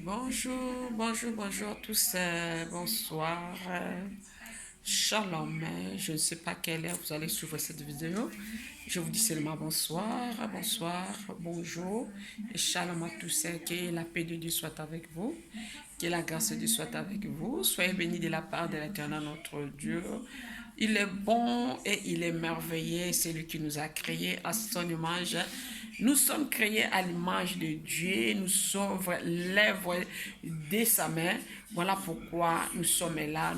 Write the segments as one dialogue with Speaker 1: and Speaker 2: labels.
Speaker 1: Bonjour, bonjour à tous, bonsoir, shalom. Je ne sais pas quelle heure vous allez suivre cette vidéo. Je vous dis seulement bonsoir, bonjour et shalom à tous. Que la paix de Dieu soit avec vous, que la grâce de Dieu soit avec vous. Soyez bénis de la part de l'Éternel notre Dieu. Il est bon et il est merveilleux, c'est lui qui nous a créés à son image. Nous sommes créés à l'image de Dieu, nous sommes l'œuvre de sa main. Voilà pourquoi nous sommes là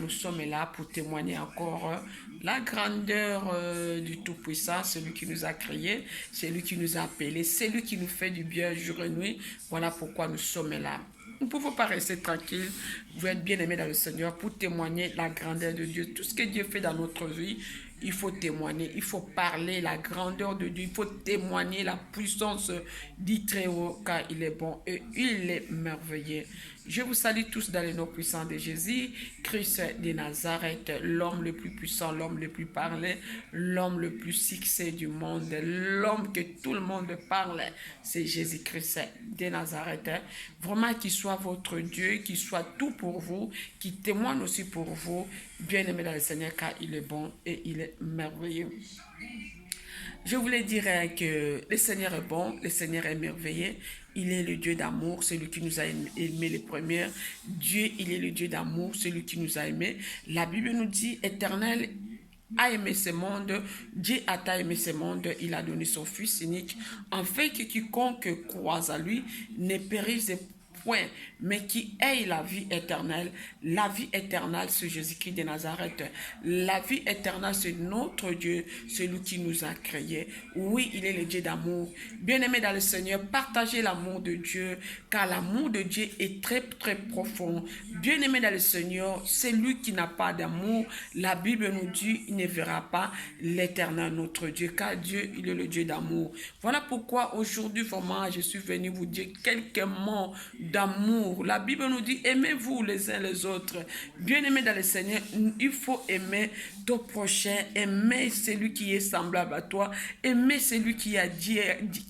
Speaker 1: pour témoigner encore la grandeur du Tout-Puissant, celui qui nous a créés, celui qui nous a appelés, celui qui nous fait du bien jour et nuit. Voilà pourquoi nous sommes là. Nous ne pouvons pas rester tranquilles. Vous êtes bien aimés dans le Seigneur pour témoigner la grandeur de Dieu. Tout ce que Dieu fait dans notre vie, il faut témoigner, il faut parler la grandeur de Dieu, il faut témoigner la puissance du Très-Haut, car il est bon et il est merveilleux. Je vous salue tous dans le nom puissant de Jésus, Christ de Nazareth, l'homme le plus puissant, l'homme le plus parlé, l'homme le plus succès du monde, l'homme que tout le monde parle, c'est Jésus-Christ de Nazareth. Vraiment qu'il soit votre Dieu, qu'il soit tout pour vous, qu'il témoigne aussi pour vous, bien aimé dans le Seigneur, car il est bon et il est merveilleux. Je voulais dire que le Seigneur est bon, le Seigneur est merveilleux. Il est le Dieu d'amour, celui qui nous a aimés les premiers. Dieu, il est le Dieu d'amour, celui qui nous a aimés. La Bible nous dit, éternel, a aimé ce monde, Dieu a aimé ce monde, il a donné son Fils unique, afin que quiconque croise à lui ne périsse point, mais qui ait la vie éternelle. La vie éternelle, c'est Jésus-Christ de Nazareth. La vie éternelle, c'est notre Dieu, celui qui nous a créés. Oui, il est le Dieu d'amour. Bien-aimés dans le Seigneur, partagez l'amour de Dieu, car l'amour de Dieu est très, très profond. Bien-aimés dans le Seigneur, celui qui n'a pas d'amour, la Bible nous dit, il ne verra pas l'éternel notre Dieu, car Dieu, il est le Dieu d'amour. Voilà pourquoi aujourd'hui, vraiment, je suis venu vous dire quelques mots d'amour. La Bible nous dit, aimez-vous les uns les autres. Bien-aimés dans le Seigneur, il faut aimer ton prochain, aimer celui qui est semblable à toi, aimer celui qui a dit,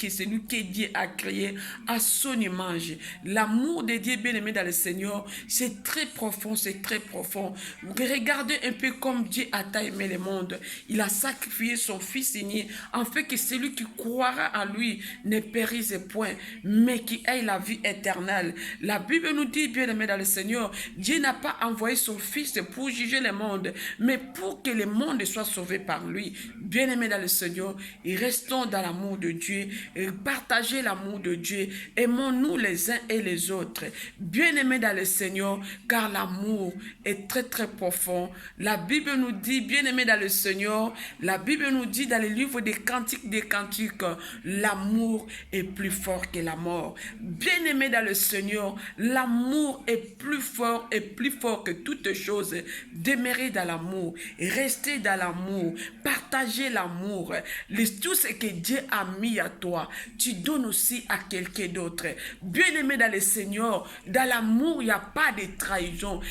Speaker 1: celui que Dieu a créé à son image. L'amour de Dieu, bien-aimé dans le Seigneur, c'est très profond, c'est très profond. Regardez un peu comme Dieu a aimé le monde. Il a sacrifié son Fils unique, afin que celui qui croira à lui ne périsse point, mais qui ait la vie éternelle. La Bible nous dit, bien aimé dans le Seigneur, Dieu n'a pas envoyé son Fils pour juger le monde, mais pour que le monde soit sauvé par lui. Bien aimé dans le Seigneur, et restons dans l'amour de Dieu, et partagez l'amour de Dieu, aimons-nous les uns et les autres. Bien aimé dans le Seigneur, car l'amour est très très profond. La Bible nous dit, bien aimé dans le Seigneur, la Bible nous dit dans le livre des Cantiques, l'amour est plus fort que la mort. Bien aimé dans le Seigneur, l'amour est plus fort que toute chose. Demeurez dans l'amour, restez dans l'amour, partagez l'amour. Tout ce que Dieu a mis à toi, tu donnes aussi à quelqu'un d'autre. Bien aimé dans le Seigneur, dans l'amour, il n'y a pas de trahison.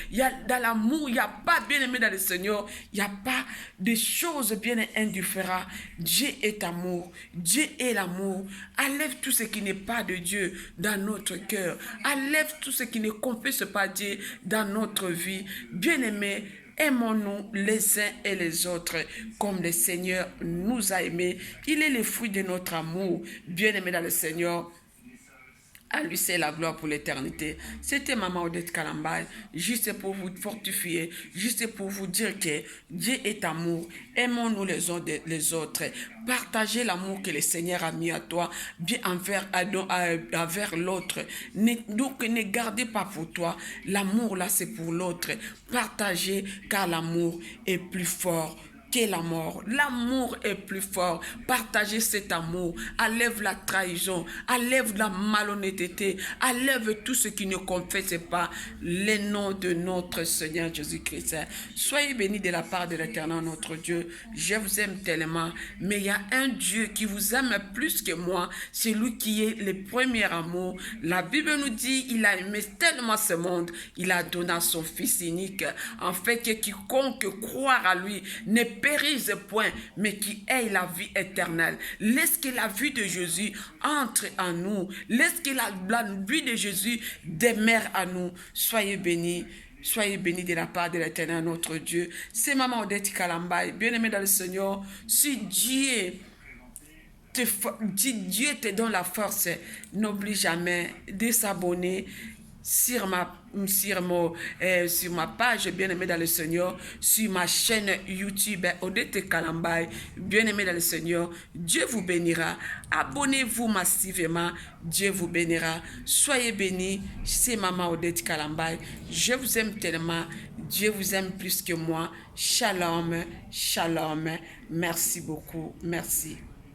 Speaker 1: Dans l'amour, il n'y a pas, bien aimé dans le Seigneur, il n'y a pas de choses bien indifférentes. Dieu est amour, Dieu est l'amour. Enlève tout ce qui n'est pas de Dieu dans notre cœur. Enlève tout ce qui ne confesse pas Dieu dans notre vie. Bien-aimés, aimons-nous les uns et les autres comme le Seigneur nous a aimés. Il est le fruit de notre amour. Bien-aimés dans le Seigneur, à lui, c'est la gloire pour l'éternité. C'était Maman Odette Kalambay, juste pour vous fortifier, juste pour vous dire que Dieu est amour. Aimons-nous les uns les autres. Partagez l'amour que le Seigneur a mis à toi, bien envers l'autre. Donc, ne gardez pas pour toi. L'amour, là, c'est pour l'autre. Partagez, car l'amour est plus fort que la mort. L'amour est plus fort. Partagez cet amour. Enlève la trahison. Enlève la malhonnêteté. Enlève tout ce qui ne confesse pas le nom de notre Seigneur Jésus-Christ. Soyez bénis de la part de l'Éternel notre Dieu. Je vous aime tellement. Mais il y a un Dieu qui vous aime plus que moi. C'est lui qui est le premier amour. La Bible nous dit, il a aimé tellement ce monde. Il a donné son Fils unique. En fait, que quiconque croire à lui ne périsse point, mais qui ait la vie éternelle. Laisse que la vie de Jésus entre en nous. Laisse que la vie de Jésus demeure à nous. Soyez bénis. Soyez bénis de la part de l'Éternel, notre Dieu. C'est Maman Odette Kalambay, bien-aimée dans le Seigneur. Si Dieu te donne la force, n'oublie jamais de s'abonner sur ma page bien-aimée dans le Seigneur, sur ma chaîne YouTube Odette Kalambay, bien-aimée dans le Seigneur. Dieu vous bénira. Abonnez-vous massivement. Dieu vous bénira. Soyez bénis. C'est Maman Odette Kalambay. Je vous aime tellement. Dieu vous aime plus que moi. Shalom, shalom. Merci beaucoup. Merci.